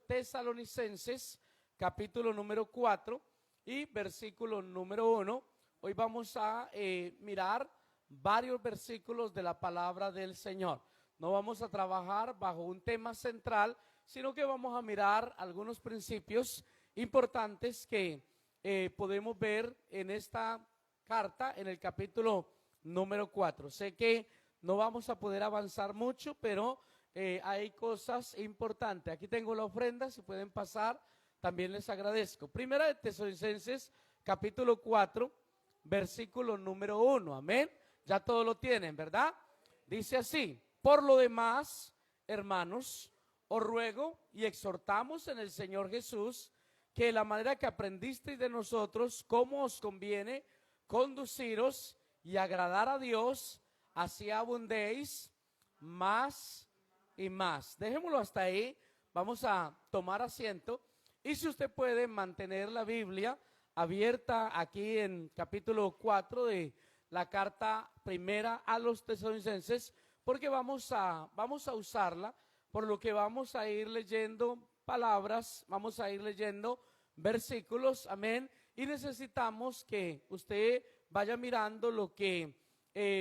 Tesalonicenses, capítulo número 4 y versículo número 1. Hoy vamos a mirar varios versículos de la palabra del Señor. No vamos a trabajar bajo un tema central, sino que vamos a mirar algunos principios importantes que podemos ver en esta carta, en el capítulo número 4. Sé que no vamos a poder avanzar mucho, pero hay cosas importantes. Aquí tengo la ofrenda, si pueden pasar, también les agradezco. Primera de Tesalonicenses, capítulo 4, versículo número 1, amén. Ya todo lo tienen, ¿verdad? Dice así: por lo demás, hermanos, os ruego y exhortamos en el Señor Jesús que la manera que aprendisteis de nosotros, cómo os conviene conduciros y agradar a Dios, así abundéis más y más. Dejémoslo hasta ahí, vamos a tomar asiento y si usted puede mantener la Biblia abierta aquí en capítulo 4 de la carta primera a los tesalonicenses, porque vamos a usarla, por lo que vamos a ir leyendo palabras, vamos a ir leyendo versículos, amén, y necesitamos que usted vaya mirando lo que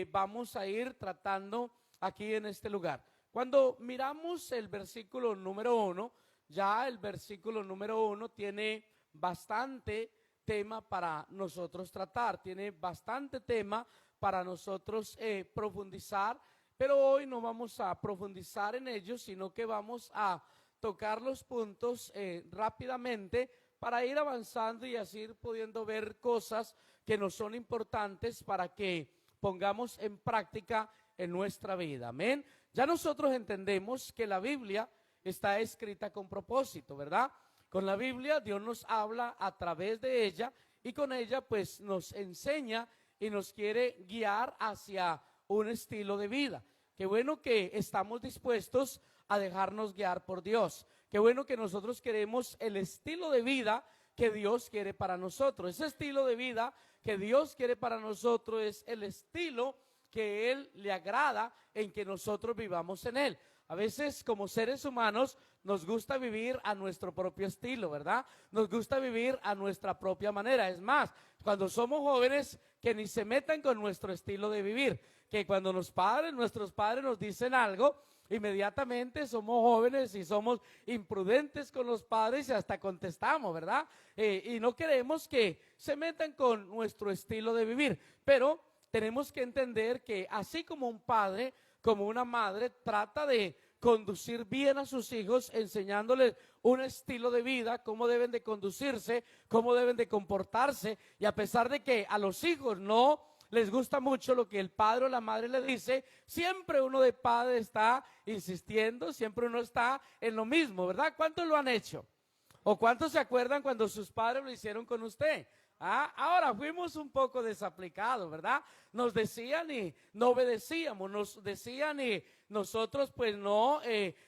vamos a ir tratando aquí en este lugar. Cuando miramos el versículo número 1, ya el versículo número 1 tiene bastante tema para nosotros tratar, tiene bastante tema para nosotros profundizar, pero hoy no vamos a profundizar en ellos, sino que vamos a tocar los puntos rápidamente para ir avanzando y así ir pudiendo ver cosas que nos son importantes para que pongamos en práctica en nuestra vida, amén. Ya nosotros entendemos que la Biblia está escrita con propósito, ¿verdad? Con la Biblia Dios nos habla a través de ella y con ella pues nos enseña y nos quiere guiar hacia un estilo de vida. Qué bueno que estamos dispuestos a dejarnos guiar por Dios. Qué bueno que nosotros queremos el estilo de vida que Dios quiere para nosotros. Ese estilo de vida que Dios quiere para nosotros es el estilo que Él le agrada en que nosotros vivamos en Él. A veces como seres humanos nos gusta vivir a nuestro propio estilo, ¿verdad? Nos gusta vivir a nuestra propia manera. Es más, cuando somos jóvenes, que ni se metan con nuestro estilo de vivir, que cuando nuestros padres nos dicen algo, inmediatamente somos jóvenes y somos imprudentes con los padres y hasta contestamos, ¿verdad? Y no queremos que se metan con nuestro estilo de vivir, pero tenemos que entender que así como un padre, como una madre trata de conducir bien a sus hijos, enseñándoles un estilo de vida, cómo deben de conducirse, cómo deben de comportarse, y a pesar de que a los hijos no les gusta mucho lo que el padre o la madre le dice, siempre uno de padre está insistiendo, siempre uno está en lo mismo, ¿verdad? ¿Cuántos lo han hecho? ¿O cuántos se acuerdan cuando sus padres lo hicieron con usted? Ahora fuimos un poco desaplicados, ¿verdad? Nos decían y no obedecíamos, nos decían y nosotros pues no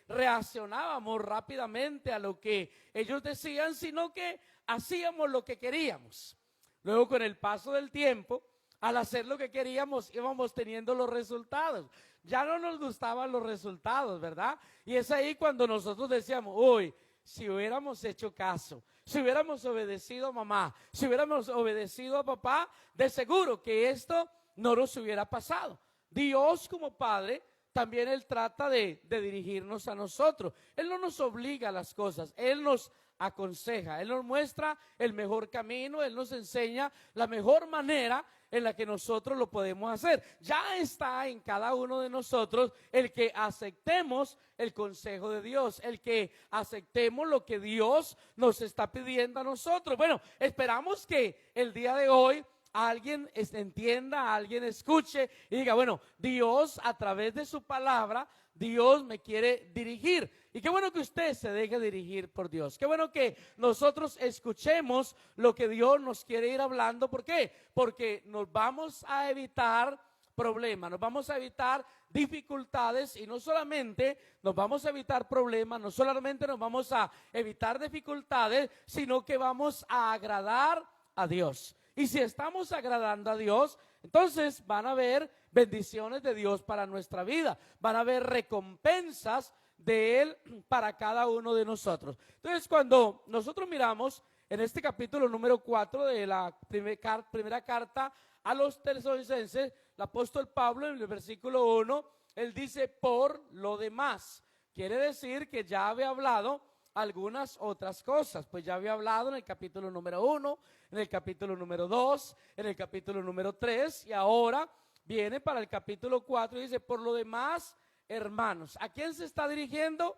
reaccionábamos rápidamente a lo que ellos decían, sino que hacíamos lo que queríamos. Luego con el paso del tiempo, al hacer lo que queríamos, íbamos teniendo los resultados. Ya no nos gustaban los resultados, ¿verdad? Y es ahí cuando nosotros decíamos, uy, si hubiéramos hecho caso, si hubiéramos obedecido a mamá, si hubiéramos obedecido a papá, de seguro que esto no nos hubiera pasado. Dios como Padre, también Él trata de dirigirnos a nosotros. Él no nos obliga a las cosas, Él nos aconseja, Él nos muestra el mejor camino, Él nos enseña la mejor manera en la que nosotros lo podemos hacer. Ya está en cada uno de nosotros el que aceptemos el consejo de Dios, el que aceptemos lo que Dios nos está pidiendo a nosotros. Bueno, esperamos que el día de hoy alguien entienda, alguien escuche y diga, bueno, Dios a través de su palabra, Dios me quiere dirigir. Y qué bueno que usted se deje dirigir por Dios. Qué bueno que nosotros escuchemos lo que Dios nos quiere ir hablando. ¿Por qué? Porque nos vamos a evitar problemas, nos vamos a evitar dificultades y no solamente nos vamos a evitar problemas, no solamente nos vamos a evitar dificultades, sino que vamos a agradar a Dios. Y si estamos agradando a Dios, entonces van a haber bendiciones de Dios para nuestra vida, van a haber recompensas de Él para cada uno de nosotros. Entonces, cuando nosotros miramos en este capítulo número 4 de la primera carta a los tesalonicenses, el apóstol Pablo en el versículo 1, él dice por lo demás. Quiere decir que ya había hablado algunas otras cosas, pues ya había hablado en el capítulo número 1, en el capítulo número 2, en el capítulo número 3 y ahora viene para el capítulo 4 y dice por lo demás, hermanos. ¿A quién se está dirigiendo?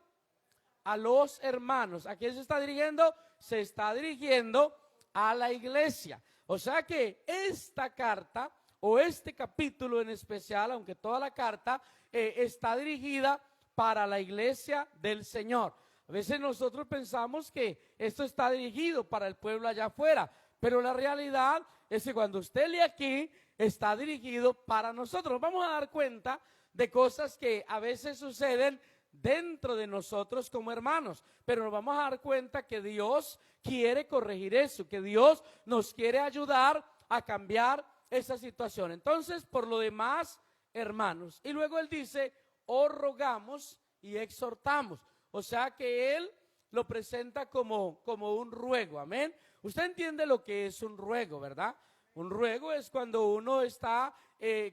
A los hermanos. ¿A quién se está dirigiendo? Se está dirigiendo a la iglesia. O sea que esta carta o este capítulo en especial, aunque toda la carta está dirigida para la iglesia del Señor. A veces nosotros pensamos que esto está dirigido para el pueblo allá afuera, pero la realidad es que cuando usted lee aquí, está dirigido para nosotros. Vamos a dar cuenta de cosas que a veces suceden dentro de nosotros como hermanos, pero nos vamos a dar cuenta que Dios quiere corregir eso, que Dios nos quiere ayudar a cambiar esa situación. Entonces, por lo demás, hermanos, y luego él dice, os rogamos y exhortamos, o sea que él lo presenta como un ruego, amén. Usted entiende lo que es un ruego, ¿verdad? Un ruego es cuando uno está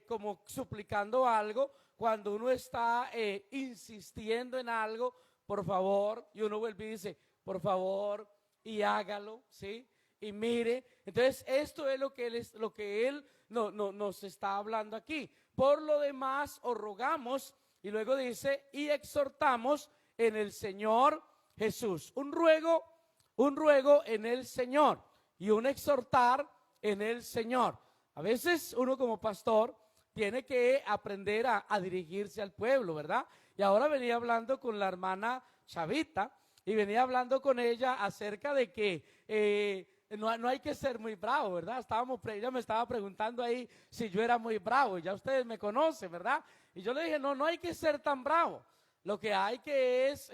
como suplicando algo, cuando uno está insistiendo en algo, por favor, y uno vuelve y dice, por favor, y hágalo, ¿sí? Y mire, entonces esto es lo que él nos está hablando aquí. Por lo demás, os rogamos, y luego dice, y exhortamos en el Señor Jesús. Un ruego en el Señor y un exhortar en el Señor. A veces uno como pastor tiene que aprender a dirigirse al pueblo, ¿verdad? Y ahora venía hablando con la hermana Chavita y venía hablando con ella acerca de que no hay que ser muy bravo, ¿verdad? Ella me estaba preguntando ahí si yo era muy bravo, y ya ustedes me conocen, ¿verdad? Y yo le dije, no hay que ser tan bravo. Lo que hay que es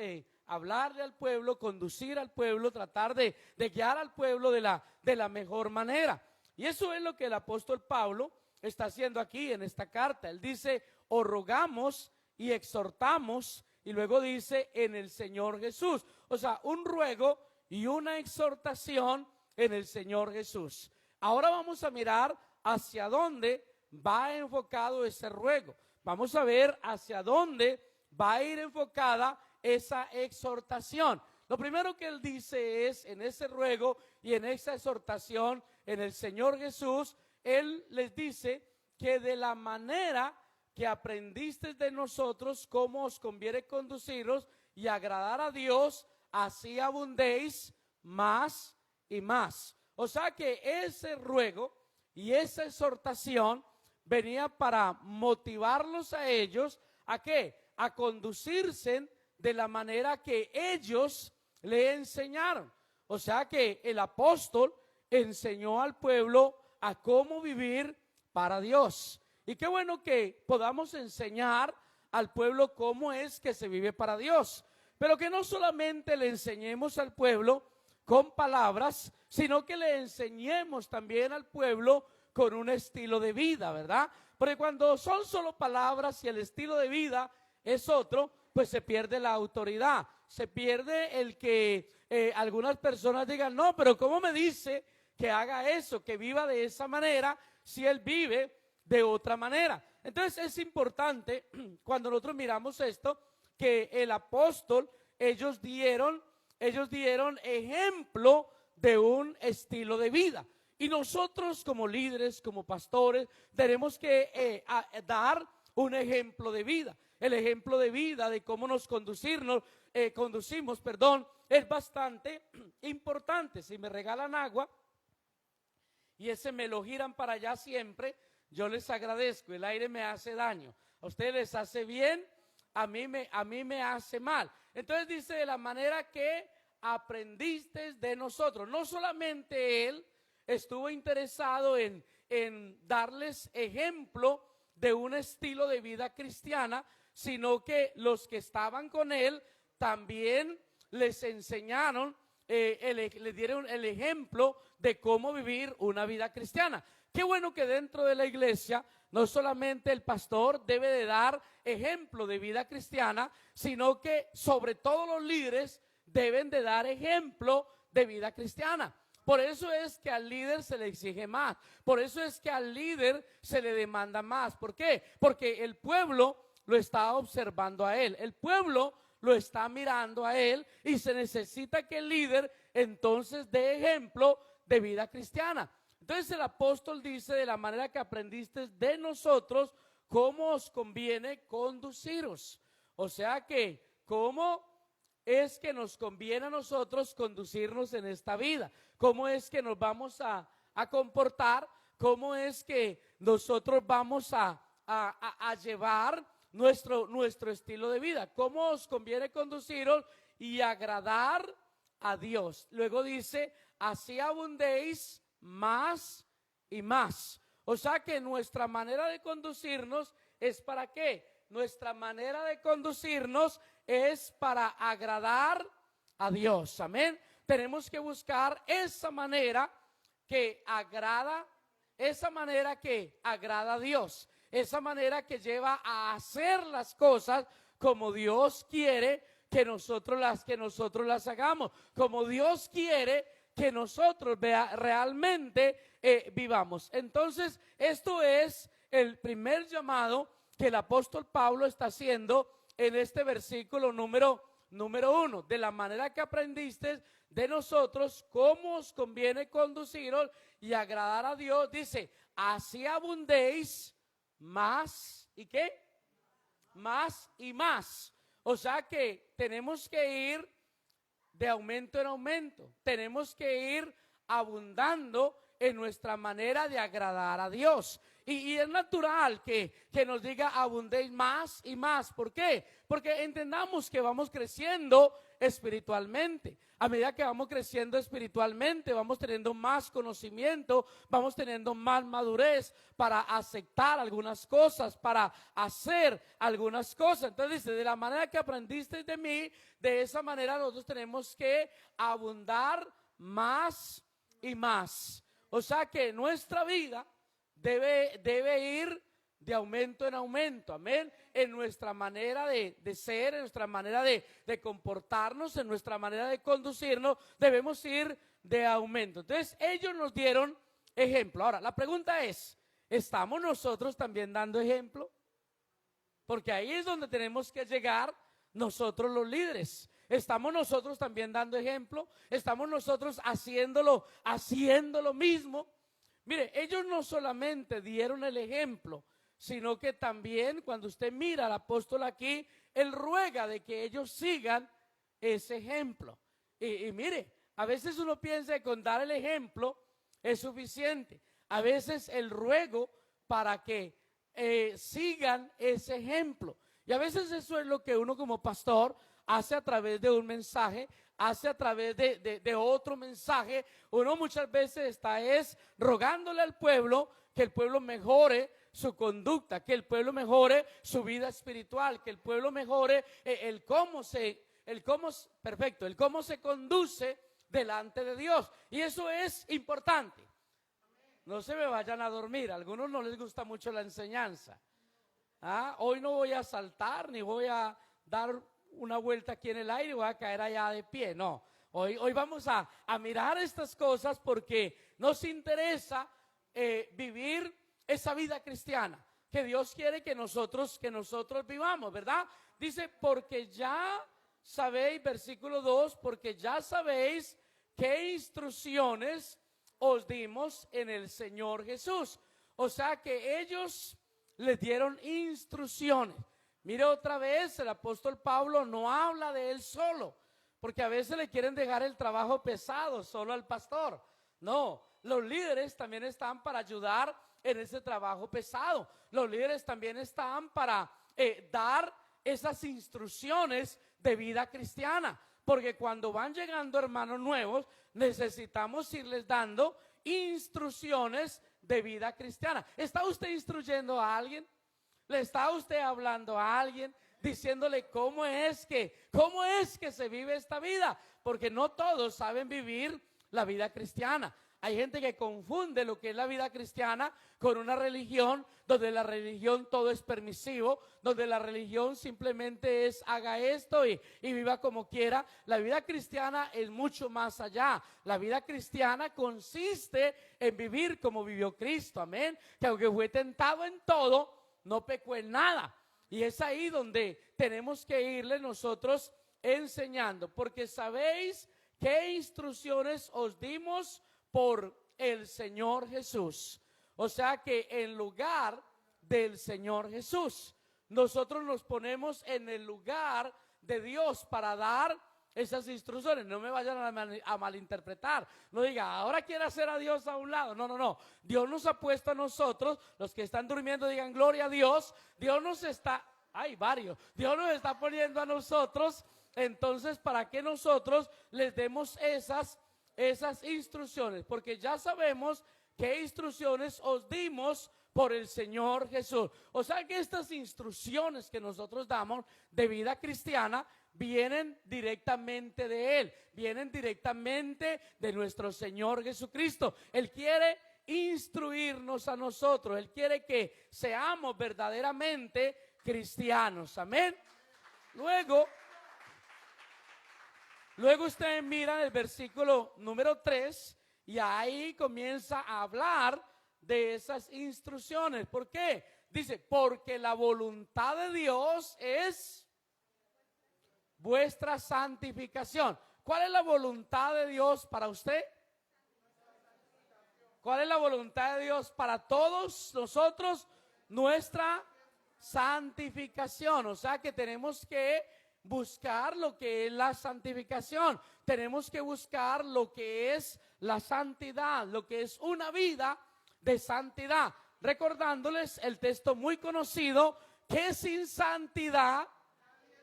hablarle al pueblo, conducir al pueblo, tratar de guiar al pueblo de la mejor manera. Y eso es lo que el apóstol Pablo está haciendo aquí en esta carta. Él dice, os rogamos y exhortamos, y luego dice, en el Señor Jesús. O sea, un ruego y una exhortación en el Señor Jesús. Ahora vamos a mirar hacia dónde va enfocado ese ruego. Vamos a ver hacia dónde va a ir enfocada esa exhortación. Lo primero que él dice es, en ese ruego y en esa exhortación en el Señor Jesús, él les dice que de la manera que aprendisteis de nosotros cómo os conviene conduciros y agradar a Dios, así abundéis más y más. O sea que ese ruego y esa exhortación venía para motivarlos a ellos, ¿a qué? A conducirse de la manera que ellos le enseñaron. O sea que el apóstol enseñó al pueblo a cómo vivir para Dios. Y qué bueno que podamos enseñar al pueblo cómo es que se vive para Dios, pero que no solamente le enseñemos al pueblo con palabras, sino que le enseñemos también al pueblo con un estilo de vida, ¿verdad? Porque cuando son solo palabras y el estilo de vida es otro, pues se pierde la autoridad, se pierde el que algunas personas digan, no, pero ¿cómo me dice que haga eso, que viva de esa manera, si él vive de otra manera? Entonces es importante, cuando nosotros miramos esto, que el apóstol, ellos dieron ejemplo de un estilo de vida. Y nosotros como líderes, como pastores, tenemos que dar un ejemplo de vida. El ejemplo de vida de cómo nos conducimos, es bastante importante. Si me regalan agua y ese me lo giran para allá siempre, yo les agradezco. El aire me hace daño, a ustedes les hace bien, a mí me hace mal. Entonces dice, de la manera que aprendiste de nosotros. No solamente él estuvo interesado en darles ejemplo de un estilo de vida cristiana, sino que los que estaban con él también les enseñaron, les dieron el ejemplo de cómo vivir una vida cristiana. qué bueno que dentro de la iglesia no solamente el pastor debe de dar ejemplo de vida cristiana, sino que sobre todo los líderes deben de dar ejemplo de vida cristiana. Por eso es que al líder se le exige más, por eso es que al líder se le demanda más. ¿Por qué? Porque el pueblo lo está observando a él, el pueblo lo está mirando a él y se necesita que el líder entonces dé ejemplo de vida cristiana. Entonces el apóstol dice: de la manera que aprendiste de nosotros, cómo os conviene conduciros. O sea que, ¿cómo es que nos conviene a nosotros conducirnos en esta vida? ¿Cómo es que nos vamos a comportar? ¿Cómo es que nosotros vamos a llevar nuestro estilo de vida? ¿Cómo os conviene conduciros y agradar a Dios? Luego dice: así abundéis más y más. O sea que nuestra manera de conducirnos es ¿para qué? Nuestra manera de conducirnos es para agradar a Dios. Amén. Tenemos que buscar esa manera que agrada, esa manera que agrada a Dios, esa manera que lleva a hacer las cosas como Dios quiere que nosotros las hagamos, como Dios quiere que nosotros realmente vivamos. Entonces, esto es el primer llamado que el apóstol Pablo está haciendo en este versículo número 1. De la manera que aprendiste de nosotros, cómo os conviene conduciros y agradar a Dios, dice: así abundéis más. ¿Y qué? Más y más. O sea que tenemos que ir de aumento en aumento, tenemos que ir abundando en nuestra manera de agradar a Dios. Y es natural que nos diga: abundéis más y más. ¿Por qué? Porque entendamos que vamos creciendo espiritualmente. A medida que vamos creciendo espiritualmente, vamos teniendo más conocimiento, vamos teniendo más madurez para aceptar algunas cosas, para hacer algunas cosas. Entonces dice: de la manera que aprendiste de mí, de esa manera nosotros tenemos que abundar más y más. O sea que nuestra vida debe ir de aumento en aumento, amén, en nuestra manera de ser, en nuestra manera de comportarnos, en nuestra manera de conducirnos, debemos ir de aumento. Entonces ellos nos dieron ejemplo. Ahora la pregunta es: ¿estamos nosotros también dando ejemplo? Porque ahí es donde tenemos que llegar nosotros los líderes. ¿Estamos nosotros también dando ejemplo? ¿Estamos nosotros haciendo lo mismo? Mire, ellos no solamente dieron el ejemplo, sino que también, cuando usted mira al apóstol aquí, él ruega de que ellos sigan ese ejemplo. Y mire, a veces uno piensa que con dar el ejemplo es suficiente. A veces el ruego para que sigan ese ejemplo. Y a veces eso es lo que uno como pastor hace a través de un mensaje, hace a través de otro mensaje. Uno muchas veces está rogándole al pueblo que el pueblo mejore su conducta, que el pueblo mejore su vida espiritual, que el pueblo mejore el cómo se conduce delante de Dios. Y eso es importante. No se me vayan a dormir, a algunos no les gusta mucho la enseñanza. Hoy no voy a saltar ni voy a dar una vuelta aquí en el aire y voy a caer allá de pie. No, hoy vamos a mirar estas cosas porque nos interesa vivir esa vida cristiana que Dios quiere que nosotros vivamos, ¿verdad? Dice: porque ya sabéis, versículo 2, porque ya sabéis qué instrucciones os dimos en el Señor Jesús. O sea que ellos les dieron instrucciones. Mire, otra vez el apóstol Pablo no habla de él solo, porque a veces le quieren dejar el trabajo pesado solo al pastor. No, los líderes también están para ayudar en ese trabajo pesado. Los líderes también están para dar esas instrucciones de vida cristiana, porque cuando van llegando hermanos nuevos, necesitamos irles dando instrucciones de vida cristiana. ¿Está usted instruyendo a alguien? ¿Le está usted hablando a alguien, diciéndole cómo es que se vive esta vida? Porque no todos saben vivir la vida cristiana. Hay gente que confunde lo que es la vida cristiana con una religión, donde la religión todo es permisivo, donde la religión simplemente es haga esto y viva como quiera. La vida cristiana es mucho más allá. La vida cristiana consiste en vivir como vivió Cristo, amén. Que aunque fue tentado en todo, no pecó en nada. Y es ahí donde tenemos que irle nosotros enseñando, porque sabéis qué instrucciones os dimos por el Señor Jesús. O sea que en lugar del Señor Jesús, nosotros nos ponemos en el lugar de Dios para dar esas instrucciones. No me vayan a malinterpretar. No diga, ahora quiere hacer a Dios a un lado. No, no, no. Dios nos ha puesto a nosotros, los que están durmiendo digan gloria a Dios. Dios nos está, hay varios, Dios nos está poniendo a nosotros, entonces para que nosotros les demos esas instrucciones, porque ya sabemos qué instrucciones os dimos por el Señor Jesús. O sea que estas instrucciones que nosotros damos de vida cristiana vienen directamente de Él, vienen directamente de nuestro Señor Jesucristo. Él quiere instruirnos a nosotros, Él quiere que seamos verdaderamente cristianos, amén. Luego ustedes miran el versículo número 3 y ahí comienza a hablar de esas instrucciones. ¿Por qué? Dice, porque la voluntad de Dios es vuestra santificación. ¿Cuál es la voluntad de Dios para usted? ¿Cuál es la voluntad de Dios para todos nosotros? Nuestra santificación. O sea que tenemos que buscar lo que es la santificación. Tenemos que buscar lo que es la santidad, lo que es una vida de santidad. Recordándoles el texto muy conocido, que sin santidad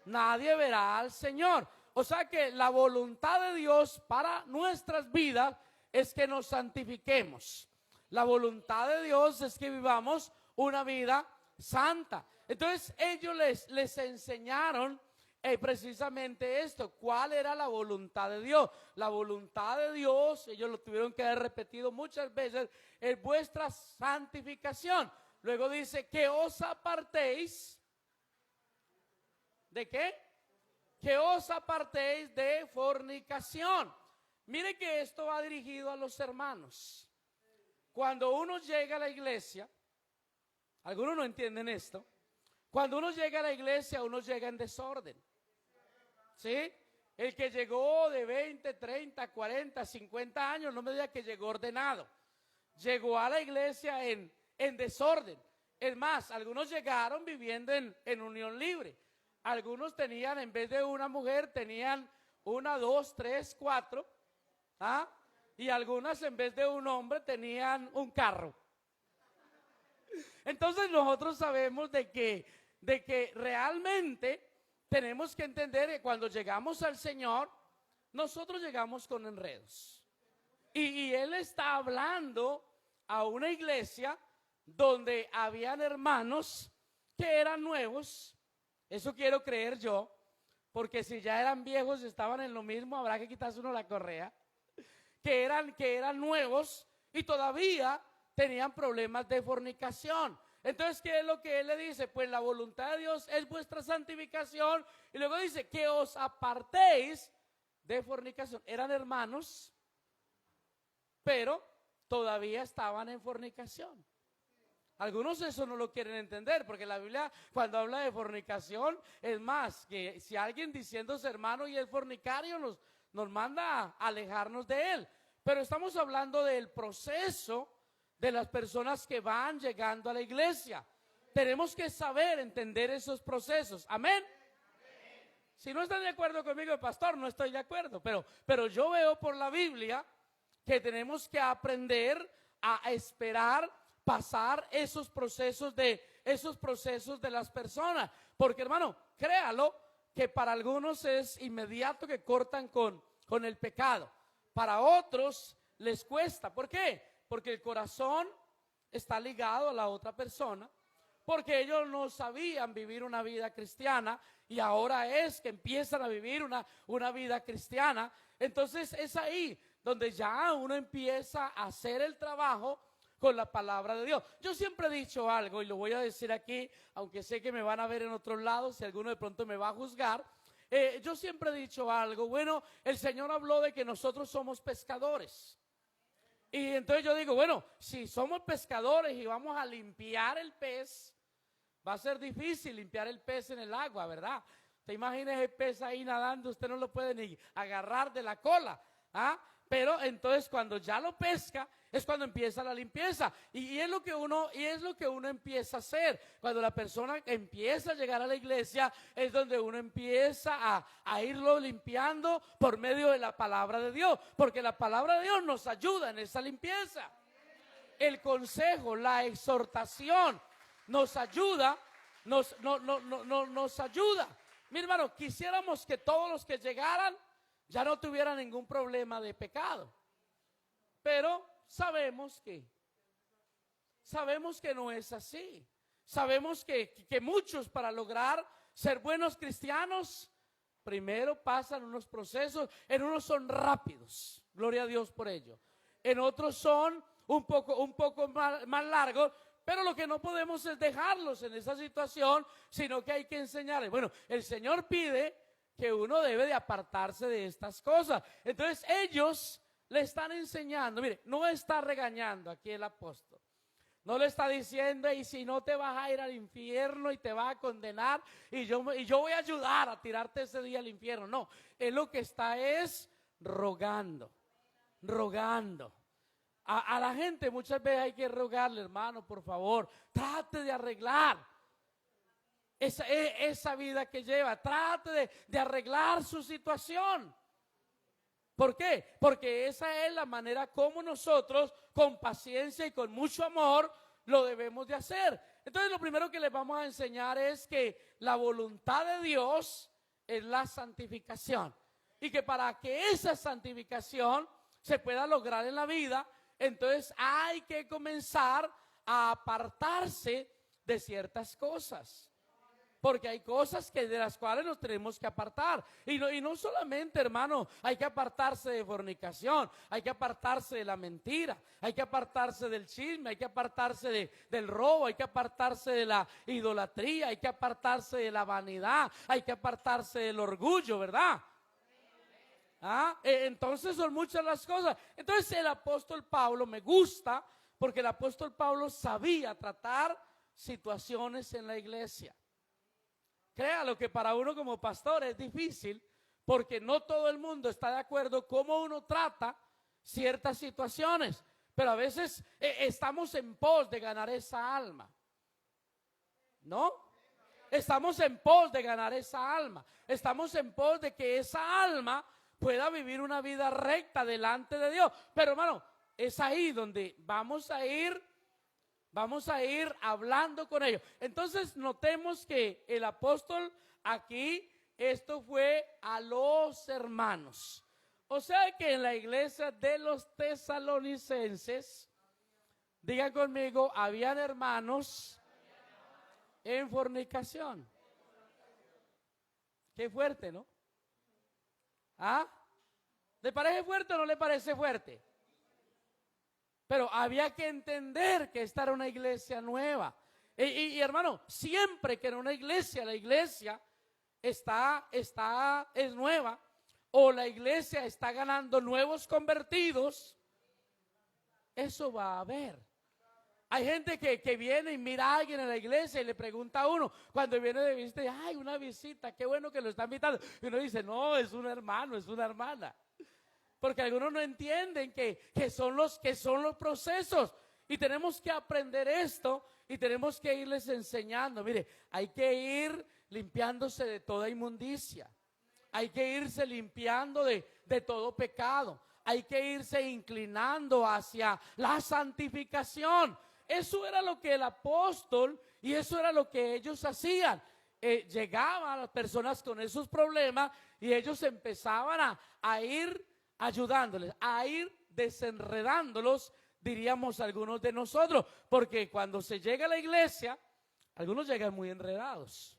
nadie verá al Señor. O sea que la voluntad de Dios para nuestras vidas es que nos santifiquemos. La voluntad de Dios es que vivamos una vida santa. Entonces ellos les enseñaron precisamente esto, cuál era la voluntad de Dios. La voluntad de Dios, ellos lo tuvieron que haber repetido muchas veces, es vuestra santificación. Luego dice que os apartéis. ¿De qué? Que os apartéis de fornicación. Mire que esto va dirigido a los hermanos. Cuando uno llega a la iglesia, algunos no entienden esto. Cuando uno llega a la iglesia, uno llega en desorden. ¿Sí? El que llegó de 20, 30, 40, 50 años, no me diga que llegó ordenado. Llegó a la iglesia en desorden. Es más, algunos llegaron viviendo en unión libre. Algunos tenían, en vez de una mujer, tenían 1, 2, 3, 4. ¿Ah? Y algunas, en vez de un hombre, tenían un carro. Entonces nosotros sabemos de que realmente tenemos que entender que cuando llegamos al Señor, nosotros llegamos con enredos. Y Él está hablando a una iglesia donde habían hermanos que eran nuevos. Eso quiero creer yo, porque si ya eran viejos y estaban en lo mismo, habrá que quitarse uno la correa. Que eran nuevos y todavía tenían problemas de fornicación. Entonces, ¿qué es lo que Él le dice? Pues la voluntad de Dios es vuestra santificación. Y luego dice que os apartéis de fornicación. Eran hermanos, pero todavía estaban en fornicación. Algunos eso no lo quieren entender, porque la Biblia, cuando habla de fornicación, es más, que si alguien diciéndose hermano y es fornicario, nos manda a alejarnos de él. Pero estamos hablando del proceso de las personas que van llegando a la iglesia. Tenemos que saber entender esos procesos. ¿Amén? Si no están de acuerdo conmigo, pastor, no estoy de acuerdo. Pero yo veo por la Biblia que tenemos que aprender a esperar pasar esos procesos de las personas. Porque, hermano, créalo que para algunos es inmediato que cortan con el pecado. Para otros les cuesta. ¿Por qué? Porque el corazón está ligado a la otra persona, porque ellos no sabían vivir una vida cristiana y ahora es que empiezan a vivir una vida cristiana. Entonces es ahí donde ya uno empieza a hacer el trabajo con la palabra de Dios. Yo siempre he dicho algo y lo voy a decir aquí, aunque sé que me van a ver en otros lados, si alguno de pronto me va a juzgar. Yo siempre he dicho algo, bueno, el Señor habló de que nosotros somos pescadores. Y entonces yo digo, bueno, si somos pescadores y vamos a limpiar el pez, va a ser difícil limpiar el pez en el agua, ¿verdad? Te imaginas el pez ahí nadando, usted no lo puede ni agarrar de la cola, ¿ah? Pero entonces cuando ya lo pesca es cuando empieza la limpieza y es lo que uno empieza a hacer. Cuando la persona empieza a llegar a la iglesia es donde uno empieza a irlo limpiando por medio de la palabra de Dios, porque la palabra de Dios nos ayuda en esa limpieza. El consejo, la exhortación nos ayuda, nos ayuda. Mi hermano, quisiéramos que todos los que llegaran ya no tuvieran ningún problema de pecado, pero sabemos que no es así. Sabemos que muchos, para lograr ser buenos cristianos, primero pasan unos procesos. En unos son rápidos, gloria a Dios por ello, en otros son un poco más largos, pero lo que no podemos es dejarlos en esa situación, sino que hay que enseñarles. Bueno, el Señor pide que uno debe de apartarse de estas cosas. Entonces ellos le están enseñando. Mire, no está regañando aquí el apóstol. No le está diciendo, y si no te vas a ir al infierno y te vas a condenar y yo voy a ayudar a tirarte ese día al infierno. No, él lo que está es rogando. A la gente muchas veces hay que rogarle, hermano, por favor, trate de arreglar esa vida que lleva, trate de arreglar su situación. ¿Por qué? Porque esa es la manera como nosotros, con paciencia y con mucho amor, lo debemos de hacer. Entonces lo primero que les vamos a enseñar es que la voluntad de Dios es la santificación, y que para que esa santificación se pueda lograr en la vida, entonces hay que comenzar a apartarse de ciertas cosas. Porque hay cosas de las cuales nos tenemos que apartar. Y no solamente, hermano, hay que apartarse de fornicación, hay que apartarse de la mentira, hay que apartarse del chisme, hay que apartarse del robo, hay que apartarse de la idolatría, hay que apartarse de la vanidad, hay que apartarse del orgullo, ¿verdad? Entonces son muchas las cosas. Entonces el apóstol Pablo me gusta, porque el apóstol Pablo sabía tratar situaciones en la iglesia. Créalo que para uno como pastor es difícil, porque no todo el mundo está de acuerdo cómo uno trata ciertas situaciones, pero a veces estamos en pos de ganar esa alma, ¿no? Estamos en pos de ganar esa alma, estamos en pos de que esa alma pueda vivir una vida recta delante de Dios. Pero hermano, es ahí donde vamos a ir hablando con ellos. Entonces notemos que el apóstol aquí, esto fue a los hermanos. O sea que en la iglesia de los tesalonicenses, digan conmigo, habían hermanos en fornicación. Qué fuerte, ¿no? ¿Le parece fuerte o no le parece fuerte? Pero había que entender que esta era una iglesia nueva. Y hermano, siempre que en una iglesia, la iglesia es nueva, o la iglesia está ganando nuevos convertidos, eso va a haber. Hay gente que viene y mira a alguien en la iglesia y le pregunta a uno, cuando viene de visita, ay, una visita, qué bueno que lo está invitando. Y uno dice, no, es un hermano, es una hermana. Porque algunos no entienden que son los procesos, y tenemos que aprender esto y tenemos que irles enseñando. Mire, hay que ir limpiándose de toda inmundicia, hay que irse limpiando de todo pecado, hay que irse inclinando hacia la santificación. Eso era lo que el apóstol y eso era lo que ellos hacían. Llegaban las personas con esos problemas y ellos empezaban a ir ayudándoles, a ir desenredándolos, diríamos algunos de nosotros, porque cuando se llega a la iglesia, algunos llegan muy enredados,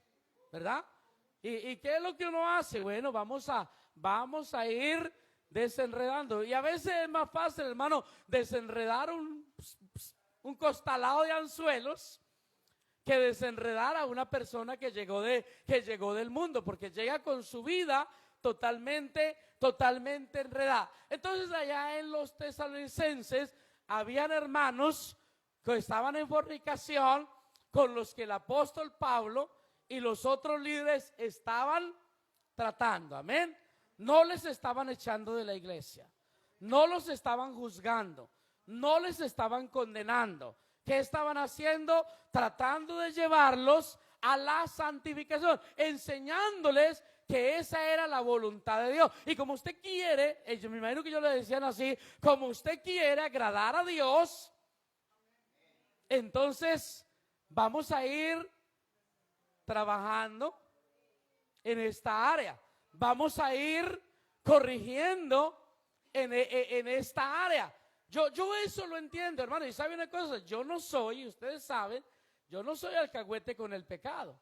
¿verdad? ¿Y qué es lo que uno hace? Bueno, vamos a ir desenredando. Y a veces es más fácil, hermano, desenredar un costalado de anzuelos que desenredar a una persona que llegó del mundo, porque llega con su vida totalmente enredada. Entonces allá en los tesalonicenses habían hermanos que estaban en fornicación, con los que el apóstol Pablo y los otros líderes estaban tratando, amén. No les estaban echando de la iglesia, no los estaban juzgando, no les estaban condenando. ¿Qué estaban haciendo? Tratando de llevarlos a la santificación, enseñándoles que esa era la voluntad de Dios. Y como usted quiere, yo me imagino que ellos le decían así, como usted quiere agradar a Dios, entonces vamos a ir trabajando en esta área. Vamos a ir corrigiendo en esta área. Yo eso lo entiendo, hermano. Y sabe una cosa, yo no soy, ustedes saben, yo no soy alcahuete con el pecado.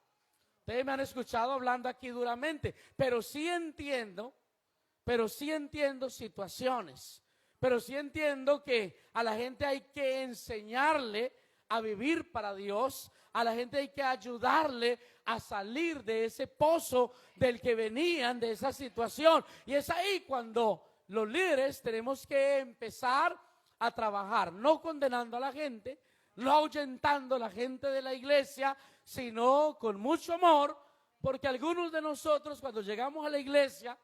Ustedes me han escuchado hablando aquí duramente, pero sí entiendo situaciones, pero sí entiendo que a la gente hay que enseñarle a vivir para Dios, a la gente hay que ayudarle a salir de ese pozo del que venían, de esa situación. Y es ahí cuando los líderes tenemos que empezar a trabajar, no condenando a la gente, no ahuyentando a la gente de la iglesia, sino con mucho amor, porque algunos de nosotros cuando llegamos a la iglesia,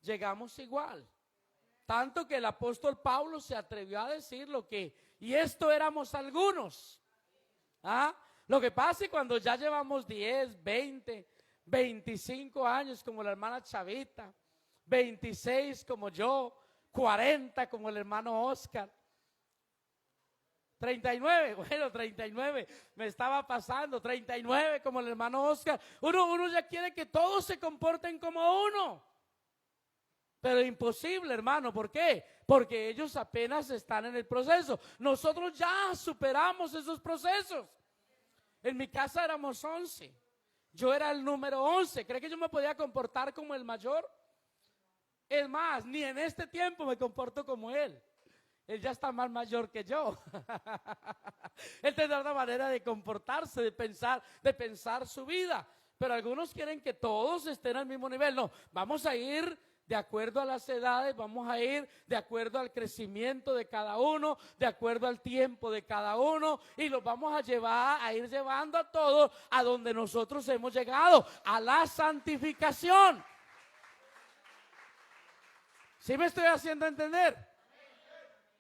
llegamos igual. Tanto que el apóstol Pablo se atrevió a decir y esto éramos algunos. Lo que pasa es que cuando ya llevamos 10, 20, 25 años como la hermana Chavita, 26 como yo, 40 como el hermano Oscar, 39, bueno, 39 me estaba pasando, 39 como el hermano Oscar. Uno ya quiere que todos se comporten como uno, pero imposible, hermano. ¿Por qué? Porque ellos apenas están en el proceso. Nosotros ya superamos esos procesos. En mi casa éramos 11, yo era el número 11. ¿Cree que yo me podía comportar como el mayor? Es más, ni en este tiempo me comporto como él. Él ya está más mayor que yo. Él tendrá una manera de comportarse, de pensar su vida. Pero algunos quieren que todos estén al mismo nivel. No, vamos a ir de acuerdo a las edades, vamos a ir de acuerdo al crecimiento de cada uno, de acuerdo al tiempo de cada uno, y los vamos a ir llevando a todos a donde nosotros hemos llegado, a la santificación. ¿Sí me estoy haciendo entender?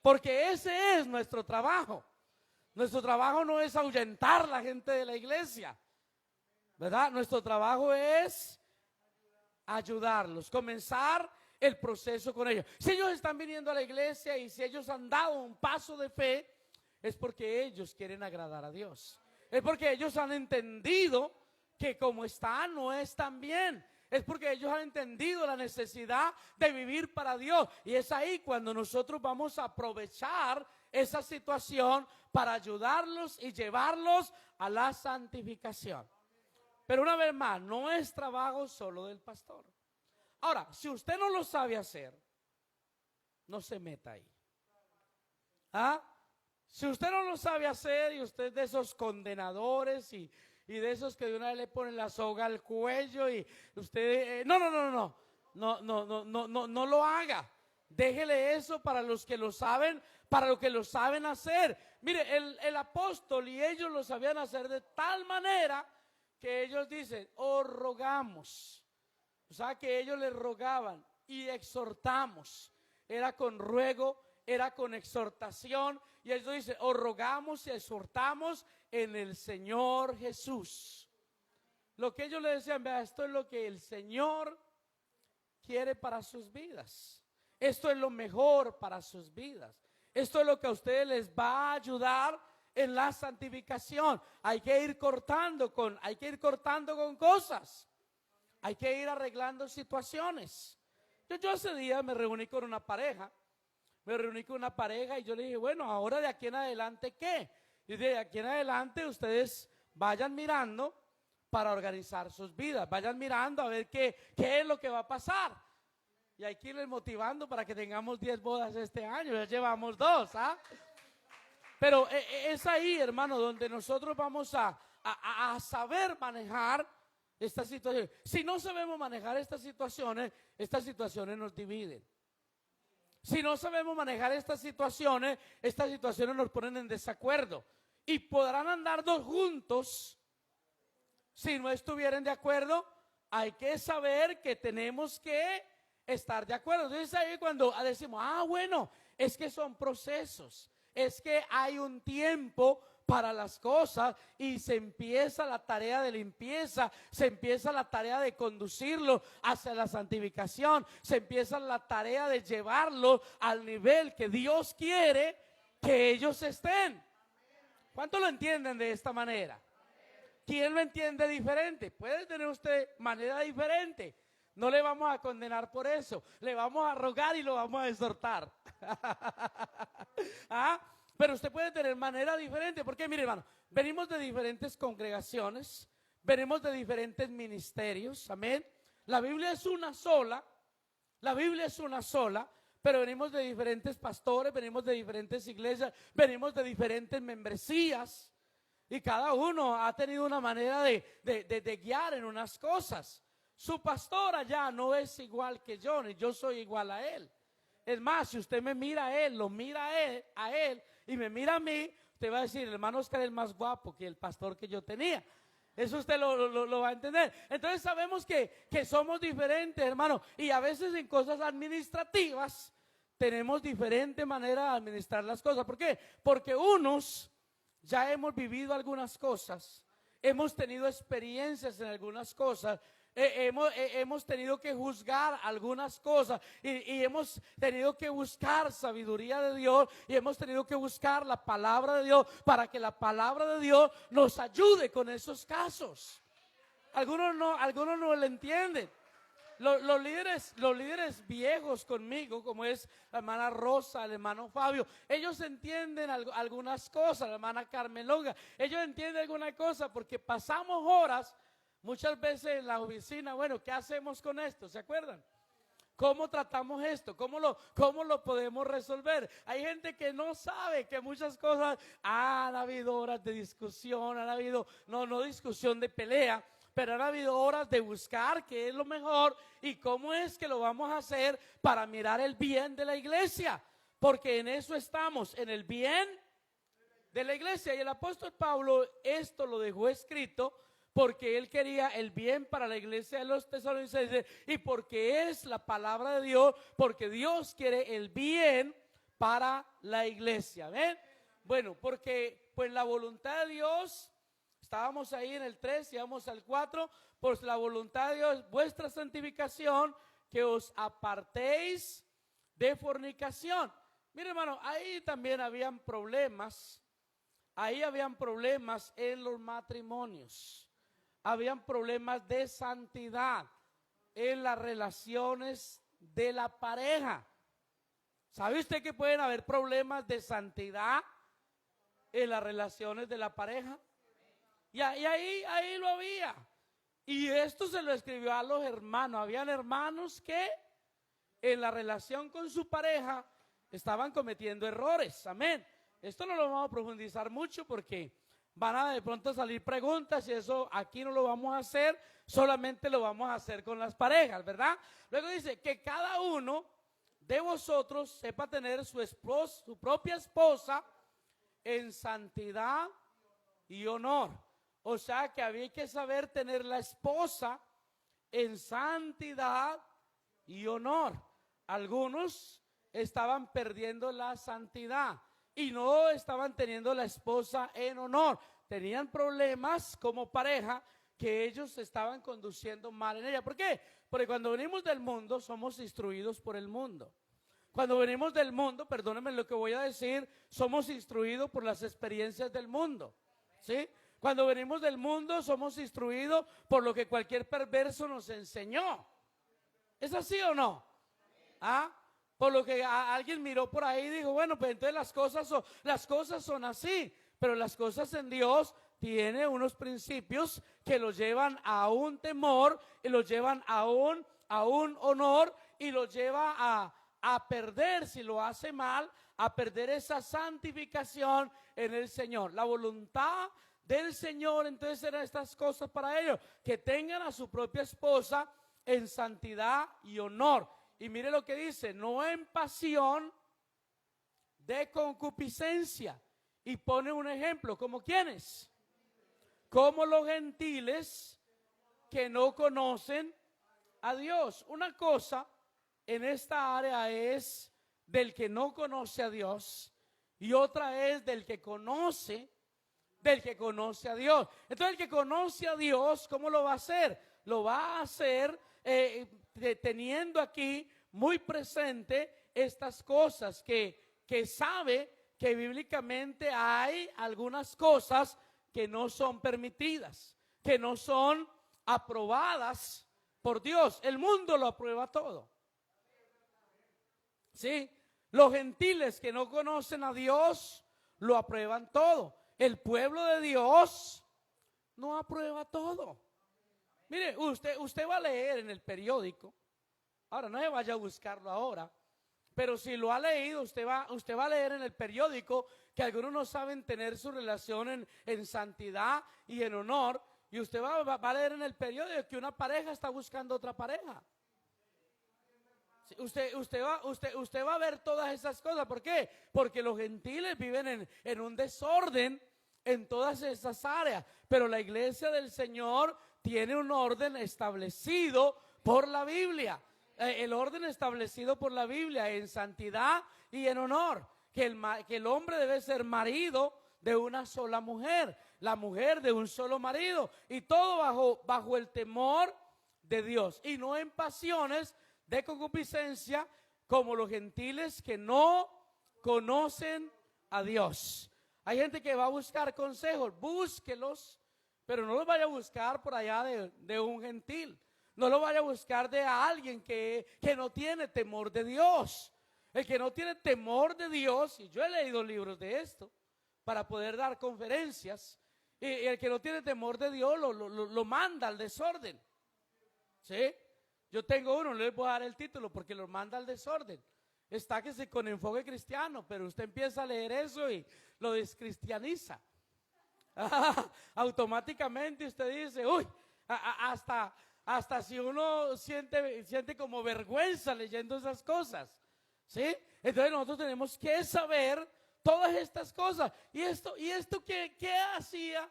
Porque ese es nuestro trabajo. Nuestro trabajo no es ahuyentar a la gente de la iglesia, ¿verdad? Nuestro trabajo es ayudarlos, comenzar el proceso con ellos. Si ellos están viniendo a la iglesia y si ellos han dado un paso de fe, es porque ellos quieren agradar a Dios. Es porque ellos han entendido que como están no están bien. Es porque ellos han entendido la necesidad de vivir para Dios. Y es ahí cuando nosotros vamos a aprovechar esa situación para ayudarlos y llevarlos a la santificación. Pero una vez más, no es trabajo solo del pastor. Ahora, si usted no lo sabe hacer, no se meta ahí. Si usted no lo sabe hacer y usted es de esos condenadores y de esos que de una vez le ponen la soga al cuello y usted, no lo haga. Déjele eso para los que lo saben, para los que lo saben hacer. Mire, el apóstol y ellos lo sabían hacer de tal manera que ellos dicen, rogamos. O sea que ellos les rogaban y exhortamos. Era con ruego, era con exhortación. Y ellos dicen, rogamos y exhortamos en el Señor Jesús. Lo que ellos le decían, vea, esto es lo que el Señor quiere para sus vidas. Esto es lo mejor para sus vidas. Esto es lo que a ustedes les va a ayudar en la santificación. Hay que ir cortando con cosas. Hay que ir arreglando situaciones. Yo ese día me reuní con una pareja. Y yo le dije, bueno, ahora de aquí en adelante, ¿qué? Y de aquí en adelante ustedes vayan mirando para organizar sus vidas. Vayan mirando a ver qué es lo que va a pasar. Y hay que irles motivando para que tengamos 10 bodas este año. Ya llevamos 2, ¿ah? Pero es ahí, hermano, donde nosotros vamos a saber manejar estas situaciones. Si no sabemos manejar estas situaciones nos dividen. Si no sabemos manejar estas situaciones nos ponen en desacuerdo. Y podrán andar dos juntos. Si no estuvieran de acuerdo, hay que saber que tenemos que estar de acuerdo. Entonces ahí cuando decimos, bueno, es que son procesos, es que hay un tiempo para las cosas y se empieza la tarea de limpieza, se empieza la tarea de conducirlo hacia la santificación, se empieza la tarea de llevarlo al nivel que Dios quiere que ellos estén. ¿Cuántos lo entienden de esta manera? ¿Quién lo entiende diferente? Puede tener usted manera diferente. No le vamos a condenar por eso. Le vamos a rogar y lo vamos a exhortar. Pero usted puede tener manera diferente. Porque mire, hermano, venimos de diferentes congregaciones, venimos de diferentes ministerios. Amén. La Biblia es una sola. La Biblia es una sola. Pero venimos de diferentes pastores, venimos de diferentes iglesias, venimos de diferentes membresías. Y cada uno ha tenido una manera de guiar en unas cosas. Su pastor allá no es igual que yo, ni yo soy igual a él. Es más, si usted me mira a él, lo mira a él y me mira a mí, usted va a decir, el hermano Oscar es más guapo que el pastor que yo tenía. Eso usted lo va a entender. Entonces sabemos que somos diferentes, hermano. Y a veces en cosas administrativas tenemos diferente manera de administrar las cosas. ¿Por qué? Porque unos ya hemos vivido algunas cosas, hemos tenido experiencias en algunas cosas, hemos tenido que juzgar algunas cosas y hemos tenido que buscar sabiduría de Dios y hemos tenido que buscar la palabra de Dios para que la palabra de Dios nos ayude con esos casos. Algunos no lo entienden. Los líderes viejos conmigo, como es la hermana Rosa, el hermano Fabio, ellos entienden algunas cosas, la hermana Carmen Longa, ellos entienden alguna cosa porque pasamos horas muchas veces en la oficina. Bueno, ¿qué hacemos con esto? ¿Se acuerdan? ¿Cómo tratamos esto? ¿Cómo lo podemos resolver? Hay gente que no sabe que muchas cosas han habido horas de discusión, han habido, no discusión de pelea, pero han habido horas de buscar qué es lo mejor y cómo es que lo vamos a hacer para mirar el bien de la iglesia, porque en eso estamos, en el bien de la iglesia. Y el apóstol Pablo esto lo dejó escrito porque él quería el bien para la iglesia de los tesalonicenses y porque es la palabra de Dios, porque Dios quiere el bien para la iglesia. ¿Ven? Bueno, porque pues la voluntad de Dios, estábamos ahí en el 3 y vamos al 4, pues la voluntad de Dios, vuestra santificación, que os apartéis de fornicación. Mire, hermano, ahí también habían problemas en los matrimonios, habían problemas de santidad en las relaciones de la pareja. ¿Sabe usted que pueden haber problemas de santidad en las relaciones de la pareja? Y ahí lo había. Y esto se lo escribió a los hermanos. Habían hermanos que en la relación con su pareja estaban cometiendo errores. Amén. Esto no lo vamos a profundizar mucho porque van a de pronto salir preguntas y eso aquí no lo vamos a hacer, solamente lo vamos a hacer con las parejas, ¿verdad? Luego dice que cada uno de vosotros sepa tener su propia esposa en santidad y honor. O sea que había que saber tener la esposa en santidad y honor. Algunos estaban perdiendo la santidad y no estaban teniendo la esposa en honor. Tenían problemas como pareja que ellos estaban conduciendo mal en ella. ¿Por qué? Porque cuando venimos del mundo somos instruidos por el mundo. Cuando venimos del mundo, perdónenme lo que voy a decir, somos instruidos por las experiencias del mundo. ¿Sí? Cuando venimos del mundo somos instruidos por lo que cualquier perverso nos enseñó. ¿Es así o no? Por lo que alguien miró por ahí y dijo, bueno, pues entonces las cosas son así. Pero las cosas en Dios tienen unos principios que los llevan a un temor y los llevan a un honor y lo lleva a perder, si lo hace mal, a perder esa santificación en el Señor. La voluntad del Señor entonces eran estas cosas para ellos, que tengan a su propia esposa en santidad y honor. Y mire lo que dice: no en pasión de concupiscencia. Y pone un ejemplo, ¿como quiénes? Como los gentiles que no conocen a Dios. Una cosa en esta área es del que no conoce a Dios, y otra es del que conoce a Dios. Entonces el que conoce a Dios, ¿cómo lo va a hacer? Lo va a hacer teniendo aquí muy presente estas cosas, que sabe que bíblicamente hay algunas cosas que no son permitidas, que no son aprobadas por Dios. El mundo lo aprueba todo. ¿Sí? Los gentiles que no conocen a Dios lo aprueban todo. El pueblo de Dios no aprueba todo. Mire, usted va a leer en el periódico. Ahora no se vaya a buscarlo ahora, pero si lo ha leído, usted va a leer en el periódico que algunos no saben tener su relación en santidad y en honor. Y usted va a leer en el periódico que una pareja está buscando otra pareja. Usted va a ver todas esas cosas. ¿Por qué? Porque los gentiles viven en un desorden en todas esas áreas. Pero la iglesia del Señor tiene un orden establecido por la Biblia. El orden establecido por la Biblia en santidad y en honor. Que el hombre debe ser marido de una sola mujer, la mujer de un solo marido, y todo bajo el temor de Dios, y no en pasiones de concupiscencia como los gentiles que no conocen a Dios. Hay gente que va a buscar consejos, búsquelos, pero no los vaya a buscar por allá de un gentil. No lo vaya a buscar de alguien que no tiene temor de Dios. El que no tiene temor de Dios, y yo he leído libros de esto para poder dar conferencias, y el que no tiene temor de Dios lo manda al desorden. ¿Sí? Yo tengo uno, no les voy a dar el título porque lo manda al desorden. Estáquese con enfoque cristiano, pero usted empieza a leer eso y lo descristianiza. Automáticamente usted dice, uy, hasta si uno siente como vergüenza leyendo esas cosas. ¿Sí? Entonces nosotros tenemos que saber todas estas cosas. ¿Y esto qué hacía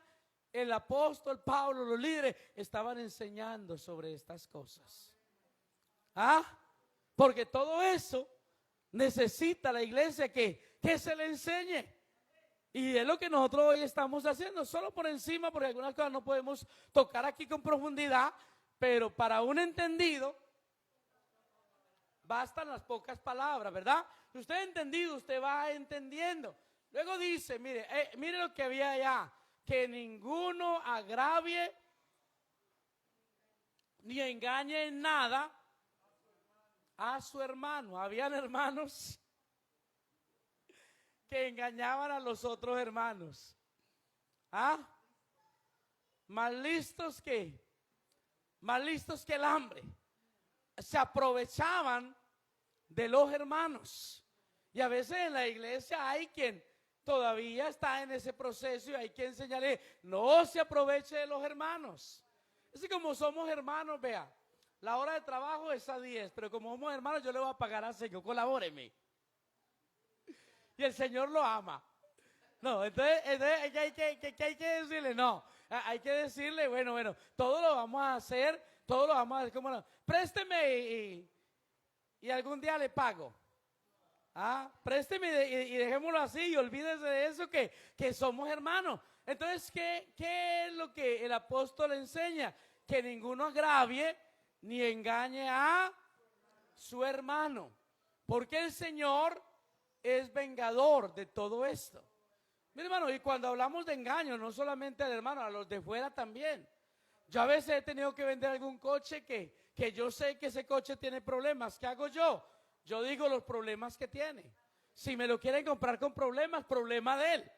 el apóstol Pablo? Los líderes estaban enseñando sobre estas cosas. Porque todo eso necesita la iglesia que se le enseñe. Y es lo que nosotros hoy estamos haciendo, solo por encima, porque algunas cosas no podemos tocar aquí con profundidad, pero para un entendido bastan las pocas palabras, ¿verdad? Si usted ha entendido, usted va entendiendo. Luego dice, mire lo que había allá, que ninguno agravie ni engañe en nada a su hermano. Habían hermanos que engañaban a los otros hermanos. Más listos que el hambre. Se aprovechaban de los hermanos. Y a veces en la iglesia hay quien todavía está en ese proceso y hay quien enseñarle, no se aproveche de los hermanos. Así como somos hermanos, vea, la hora de trabajo es a 10, pero como somos hermanos yo le voy a pagar a 6, colabóreme. Y el Señor lo ama. No, entonces ¿qué hay que decirle? No, hay que decirle, bueno, todo lo vamos a hacer como no. Présteme y algún día le pago. Présteme y dejémoslo así y olvídese de eso que somos hermanos. Entonces, ¿qué es lo que el apóstol enseña? Que ninguno agravie ni engañe a su hermano, porque el Señor es vengador de todo esto. Mi hermano, y cuando hablamos de engaño, no solamente al hermano, a los de fuera también. Yo a veces he tenido que vender algún coche que yo sé que ese coche tiene problemas. ¿Qué hago yo? Yo digo los problemas que tiene. Si me lo quieren comprar con problemas, problema de él.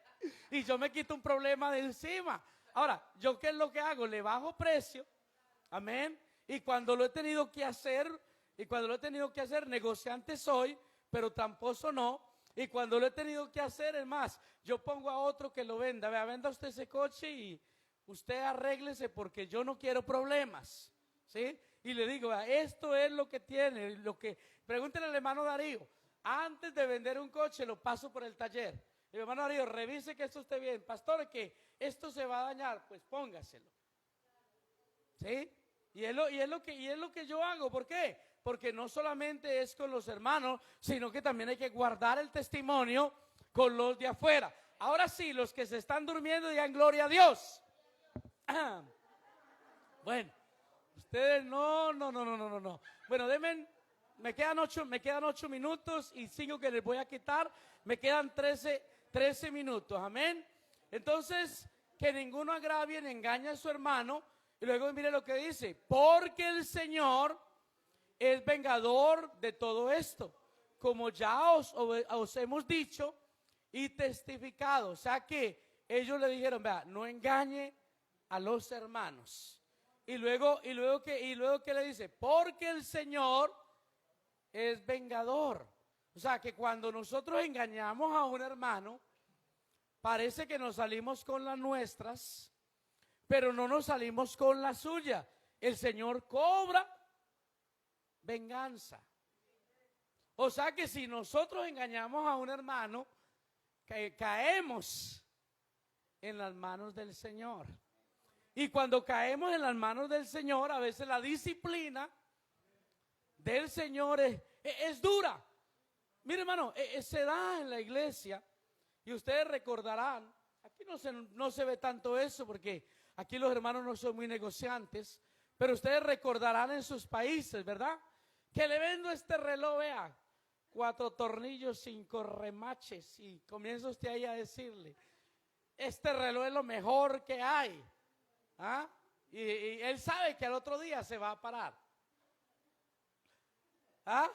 Y yo me quito un problema de encima. Ahora, ¿yo qué es lo que hago? Le bajo precio. Amén. Y cuando lo he tenido que hacer, Y cuando lo he tenido que hacer, negociante soy, pero tramposo no. Y cuando lo he tenido que hacer, es más, yo pongo a otro que lo venda. Vea, venda usted ese coche y usted arréglese porque yo no quiero problemas, ¿sí? Y le digo, vea, esto es lo que tiene, pregúntele al hermano Darío, antes de vender un coche lo paso por el taller. Y hermano Darío, revise que esto esté bien. Pastor, que esto se va a dañar, pues póngaselo, ¿sí? Y es lo que yo hago. ¿Por qué? Porque no solamente es con los hermanos, sino que también hay que guardar el testimonio con los de afuera. Ahora sí, los que se están durmiendo digan gloria a Dios. Bueno, ustedes no. Bueno, me quedan 8 minutos y 5 que les voy a quitar. Me quedan 13 minutos, amén. Entonces, que ninguno agravie ni engañe a su hermano. Y luego mire lo que dice, porque el Señor es vengador de todo esto, como ya os hemos dicho y testificado. O sea que ellos le dijeron, vea, no engañe a los hermanos. Y luego que le dice, porque el Señor es vengador. O sea que cuando nosotros engañamos a un hermano, parece que nos salimos con las nuestras, pero no nos salimos con la suya. El Señor cobra venganza. O sea que si nosotros engañamos a un hermano, caemos en las manos del Señor. Y cuando caemos en las manos del Señor, a veces la disciplina del Señor es dura. Mire, hermano, se da en la iglesia. Y ustedes recordarán, aquí no se ve tanto eso porque aquí los hermanos no son muy negociantes, pero ustedes recordarán en sus países, ¿verdad? Que le vendo este reloj, vea, 4 tornillos, 5 remaches, y comienza usted ahí a decirle, este reloj es lo mejor que hay. ¿Ah? Y él sabe que al otro día se va a parar. ¿Ah?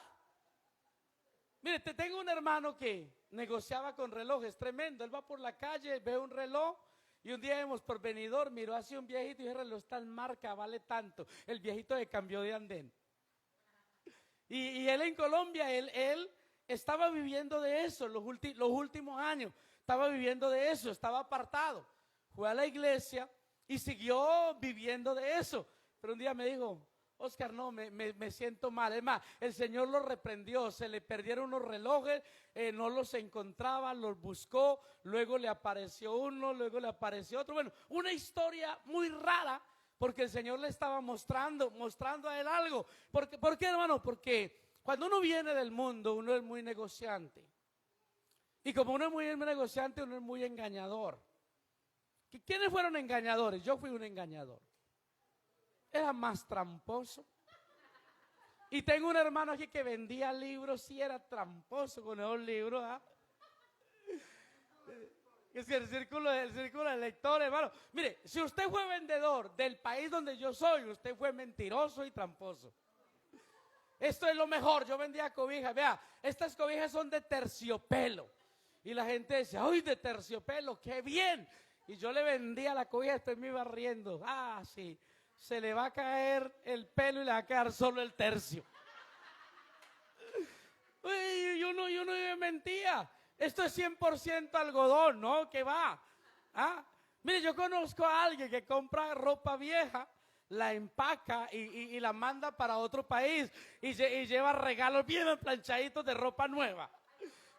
Mire, tengo un hermano que negociaba con relojes, tremendo. Él va por la calle, ve un reloj y un día vemos por venidor, miró hacia un viejito y el reloj está en marca, vale tanto. El viejito se cambió de andén. Y él en Colombia, él estaba viviendo de eso los últimos años. Estaba viviendo de eso, estaba apartado. Fue a la iglesia y siguió viviendo de eso. Pero un día me dijo, Oscar, no, me siento mal. Es más, el Señor lo reprendió, se le perdieron unos relojes, no los encontraba, los buscó, luego le apareció uno, luego le apareció otro. Bueno, una historia muy rara, porque el Señor le estaba mostrando a él algo. ¿Por qué, hermano? Porque cuando uno viene del mundo, uno es muy negociante. Y como uno es muy negociante, uno es muy engañador. ¿Quiénes fueron engañadores? Yo fui un engañador. Era más tramposo. Y tengo un hermano aquí que vendía libros y era tramposo con esos libros. ¿Ah? Es que el círculo de lectores, hermano. Mire, si usted fue vendedor del país donde yo soy, usted fue mentiroso y tramposo. Esto es lo mejor. Yo vendía cobijas. Vea, estas cobijas son de terciopelo. Y la gente decía, ¡ay, de terciopelo! ¡Qué bien! Y yo le vendía la cobija y después me iba riendo. Ah, sí, se le va a caer el pelo y le va a quedar solo el tercio. Uy, yo no mentía. Esto es 100% algodón, ¿no? ¿Qué va? ¿Ah? Mire, yo conozco a alguien que compra ropa vieja, la empaca y la manda para otro país y lleva regalos bien planchaditos de ropa nueva,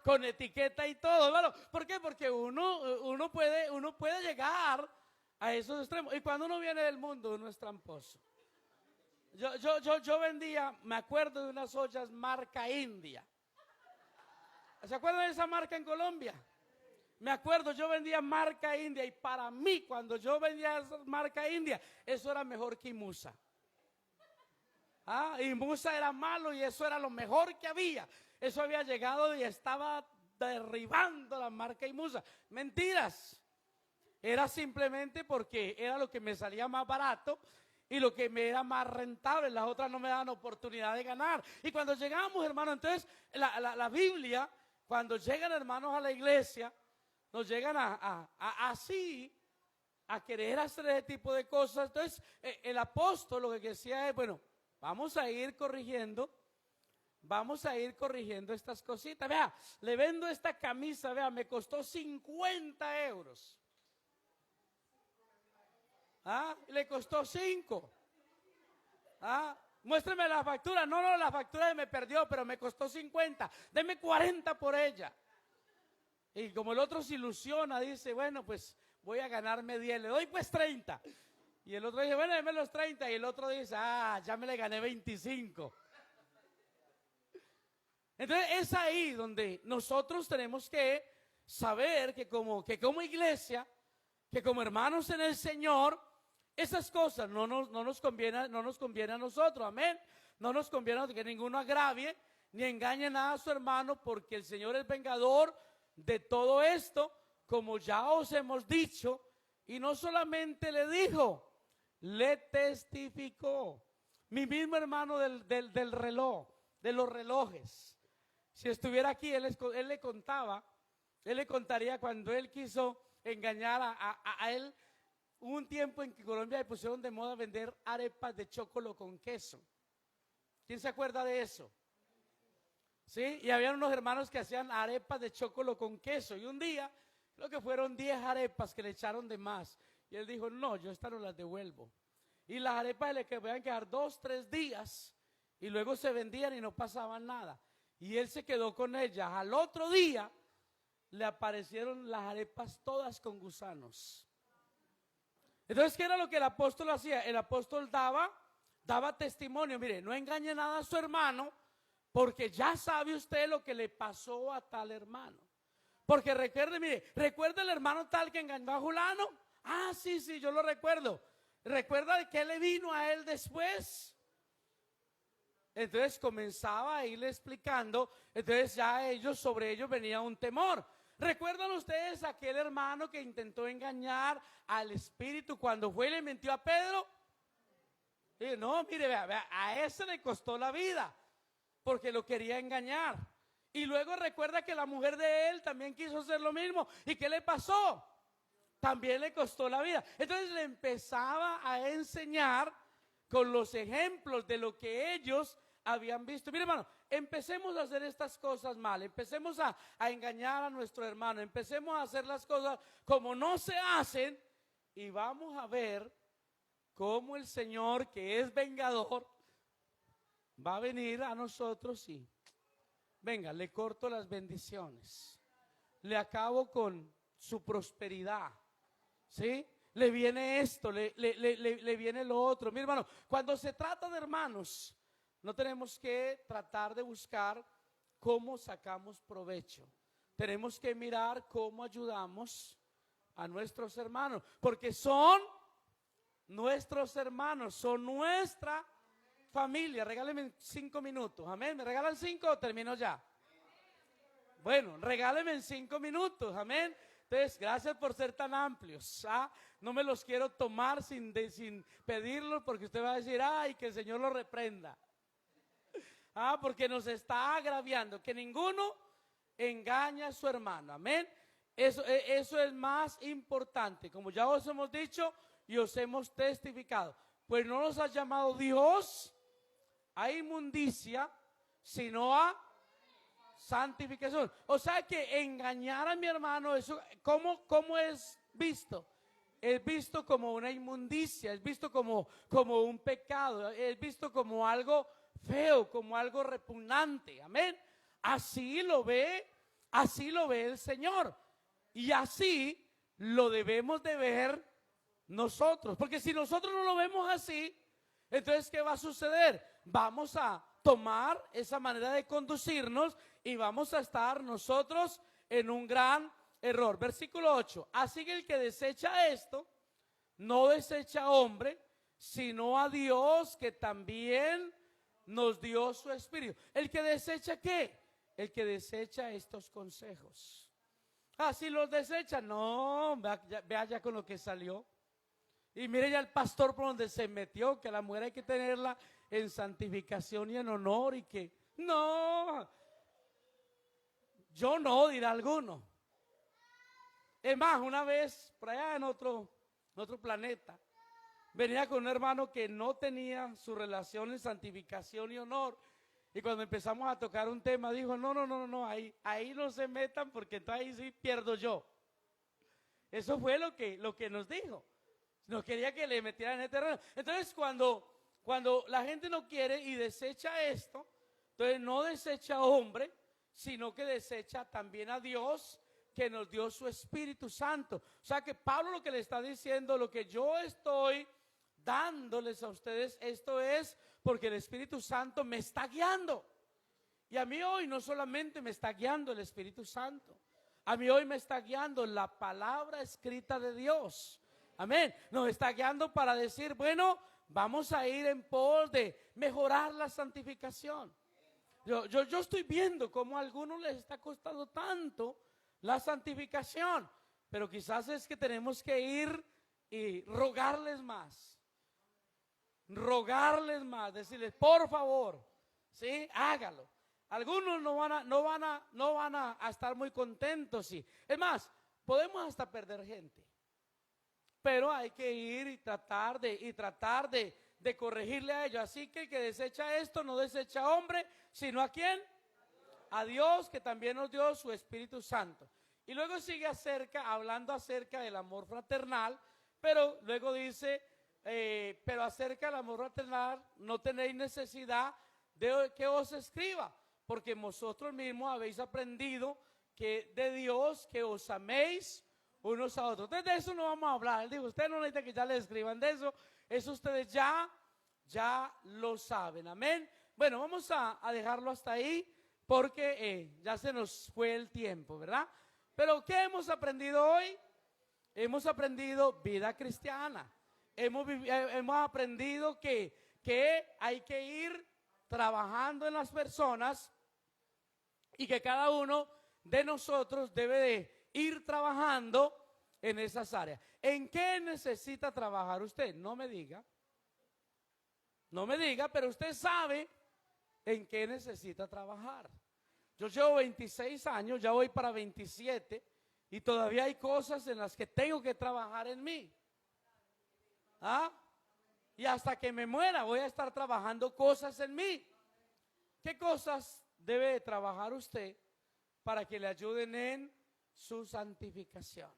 con etiqueta y todo, ¿verdad? ¿Por qué? Porque uno puede llegar a esos extremos. Y cuando uno viene del mundo, uno es tramposo. Yo vendía, me acuerdo de unas ollas marca India. ¿Se acuerdan de esa marca en Colombia? Me acuerdo, yo vendía marca India y para mí, cuando yo vendía esa marca India, eso era mejor que Imusa. Y Musa era malo y eso era lo mejor que había. Eso había llegado y estaba derribando la marca Imusa. Mentiras. Era simplemente porque era lo que me salía más barato y lo que me era más rentable. Las otras no me daban oportunidad de ganar. Y cuando llegamos, hermanos, entonces la Biblia, cuando llegan hermanos a la iglesia, nos llegan así a querer hacer ese tipo de cosas. Entonces el apóstol lo que decía es, bueno, vamos a ir corrigiendo vamos a ir corrigiendo estas cositas. Vea, le vendo esta camisa, vea, me costó 50 euros. ¿Ah? Le costó 5. ¿Ah? Muéstreme la factura. No, la factura me perdió, pero me costó 50. Deme 40 por ella. Y como el otro se ilusiona, dice, bueno, pues voy a ganarme 10, le doy pues 30. Y el otro dice, bueno, deme los 30. Y el otro dice, ya me le gané 25. Entonces es ahí donde nosotros tenemos que saber que como iglesia, que como hermanos en el Señor, esas cosas no nos conviene a nosotros, amén. No nos conviene que ninguno agravie ni engañe nada a su hermano, porque el Señor es vengador de todo esto, como ya os hemos dicho. Y no solamente le dijo, le testificó. Mi mismo hermano del reloj, de los relojes, si estuviera aquí, él le contaría cuando él quiso engañar a él. Hubo un tiempo en que Colombia le pusieron de moda vender arepas de chocolate con queso. ¿Quién se acuerda de eso? ¿Sí? Y había unos hermanos que hacían arepas de chocolate con queso. Y un día, creo que fueron 10 arepas que le echaron de más. Y él dijo, no, yo estas no las devuelvo. Y las arepas le podían quedar 2, 3 días. Y luego se vendían y no pasaba nada. Y él se quedó con ellas. Al otro día, le aparecieron las arepas todas con gusanos. Entonces, ¿qué era lo que el apóstol hacía? El apóstol daba testimonio. Mire, no engañe nada a su hermano, porque ya sabe usted lo que le pasó a tal hermano. Porque recuerde, mire, ¿recuerda el hermano tal que engañó a Julano? Sí, yo lo recuerdo. ¿Recuerda de qué le vino a él después? Entonces comenzaba a irle explicando. Entonces ya sobre ellos venía un temor. ¿Recuerdan ustedes aquel hermano que intentó engañar al Espíritu cuando fue y le mintió a Pedro? Y no, mire, vea, a ese le costó la vida, porque lo quería engañar. Y luego recuerda que la mujer de él también quiso hacer lo mismo. ¿Y qué le pasó? También le costó la vida. Entonces le empezaba a enseñar con los ejemplos de lo que ellos habían visto. Mire, hermano, empecemos a hacer estas cosas mal, empecemos a engañar a nuestro hermano, empecemos a hacer las cosas como no se hacen, y vamos a ver cómo el Señor, que es vengador, va a venir a nosotros y venga, le corto las bendiciones, le acabo con su prosperidad, ¿sí? Le viene esto, le viene lo otro. Mi hermano, cuando se trata de hermanos, no tenemos que tratar de buscar cómo sacamos provecho. Tenemos que mirar cómo ayudamos a nuestros hermanos, porque son nuestros hermanos, son nuestra familia. Regálenme 5 minutos, amén. ¿Me regalan 5 o termino ya? Bueno, regálenme en 5 minutos, amén. Entonces, gracias por ser tan amplios. No me los quiero tomar sin pedirlos, porque usted va a decir, que el Señor lo reprenda. Porque nos está agraviando, que ninguno engaña a su hermano, amén. Eso es más importante, como ya os hemos dicho y os hemos testificado. Pues no nos ha llamado Dios a inmundicia, sino a santificación. O sea que engañar a mi hermano, eso, ¿cómo es visto? Es visto como una inmundicia, es visto como un pecado, es visto como algo feo, como algo repugnante, amén. Así lo ve el Señor, y así lo debemos de ver nosotros, porque si nosotros no lo vemos así, entonces ¿qué va a suceder? Vamos a tomar esa manera de conducirnos y vamos a estar nosotros en un gran error. Versículo 8, así que el que desecha esto, no desecha a hombre, sino a Dios, que también nos dio su Espíritu. ¿El que desecha qué? El que desecha estos consejos. Si los desecha, no, vea ya con lo que salió. Y mire ya el pastor por donde se metió, que la mujer hay que tenerla en santificación y en honor, y que no, yo no, dirá alguno. Es más, una vez por allá en otro planeta, venía con un hermano que no tenía su relación en santificación y honor, Y cuando empezamos a tocar un tema, dijo, no, ahí no se metan porque entonces ahí sí pierdo yo. Eso fue lo que nos dijo. No quería que le metieran en el terreno. Entonces cuando la gente no quiere y desecha esto, entonces no desecha a hombre, sino que desecha también a Dios, que nos dio su Espíritu Santo. O sea que Pablo lo que le está diciendo, lo que yo estoy dándoles a ustedes, esto es porque el Espíritu Santo me está guiando. Y a mí hoy no solamente me está guiando el Espíritu Santo, a mí hoy me está guiando la palabra escrita de Dios. Amén. Nos está guiando para decir, bueno, vamos a ir en pos de mejorar la santificación. Yo estoy viendo cómo a algunos les está costando tanto la santificación, pero quizás es que tenemos que ir y rogarles más, decirles, por favor, ¿sí? Hágalo. Algunos no van a estar muy contentos, sí. Es más, podemos hasta perder gente, pero hay que ir y tratar de corregirle a ellos. Así que el que desecha esto no desecha a hombre, sino ¿a quién? A Dios, que también nos dio su Espíritu Santo. Y luego sigue hablando acerca del amor fraternal, pero luego dice, pero acerca del amor fraternal no tenéis necesidad de que os escriba, porque vosotros mismos habéis aprendido que de Dios, que os améis unos a otros. Entonces de eso no vamos a hablar. Él dijo, ustedes no necesitan que ya les escriban de eso, eso ustedes ya lo saben, amén. Bueno, vamos a dejarlo hasta ahí, porque ya se nos fue el tiempo, ¿verdad? Pero ¿qué hemos aprendido hoy? Hemos aprendido vida cristiana. Hemos aprendido que hay que ir trabajando en las personas y que cada uno de nosotros debe de ir trabajando en esas áreas. ¿En qué necesita trabajar usted? No me diga, pero usted sabe en qué necesita trabajar. Yo llevo 26 años, ya voy para 27 y todavía hay cosas en las que tengo que trabajar en mí. ¿Ah? Y hasta que me muera voy a estar trabajando cosas en mí. ¿Qué cosas debe de trabajar usted para que le ayuden en su santificación?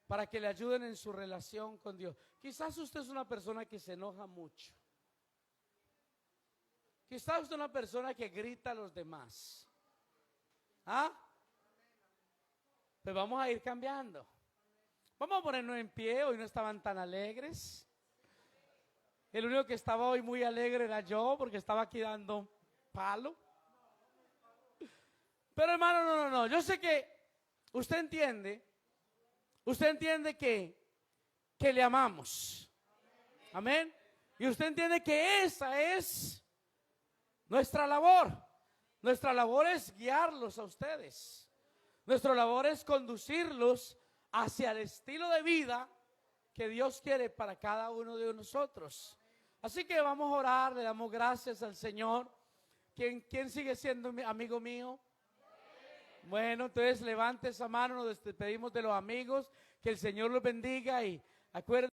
Para que le ayuden en su relación con Dios. Quizás usted es una persona que se enoja mucho. Quizás usted es una persona que grita a los demás. ¿Ah? Pues vamos a ir cambiando. Vamos a ponernos en pie. Hoy no estaban tan alegres. El único que estaba hoy muy alegre era yo, porque estaba aquí dando palo. Pero hermano, no. Yo sé que usted entiende que le amamos. Amén. Y usted entiende que esa es nuestra labor. Nuestra labor es guiarlos a ustedes. Nuestra labor es conducirlos hacia el estilo de vida que Dios quiere para cada uno de nosotros. Así que vamos a orar, le damos gracias al Señor. ¿Quién sigue siendo amigo mío? Bueno, entonces levante esa mano, nos despedimos de los amigos, que el Señor los bendiga y acuérdense.